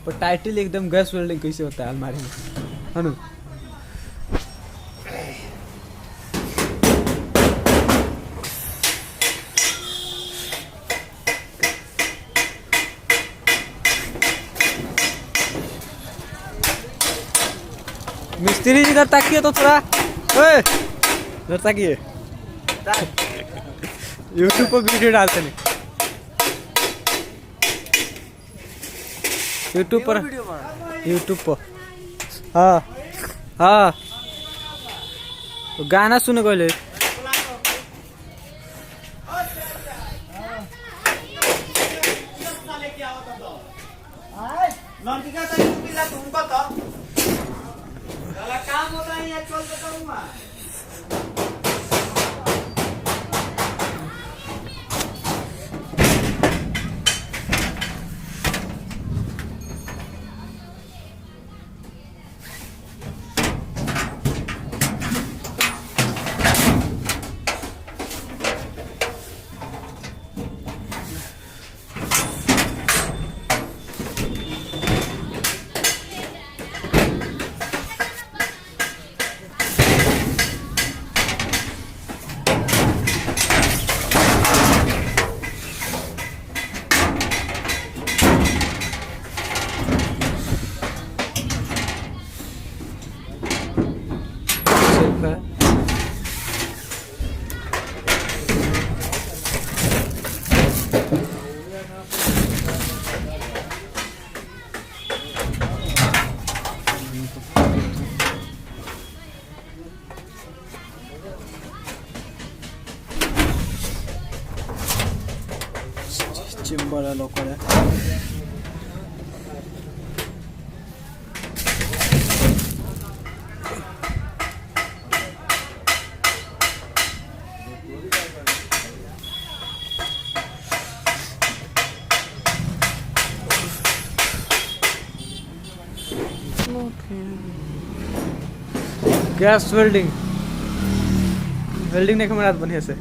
पर title एकदम gas welding कैसे होता है अलमारी में है ना। मिस्त्री इधर ताकिए तो थोड़ा, इधर ताकिए। यूट्यूब पर वीडियो डालते नहीं, यूट्यूब पर। हाँ हाँ तो गाना सुने गए काम होता है चल करूँगा। चेंबर है लोकल है। गैस वेल्डिंग नहीं कमरा बढ़िया से।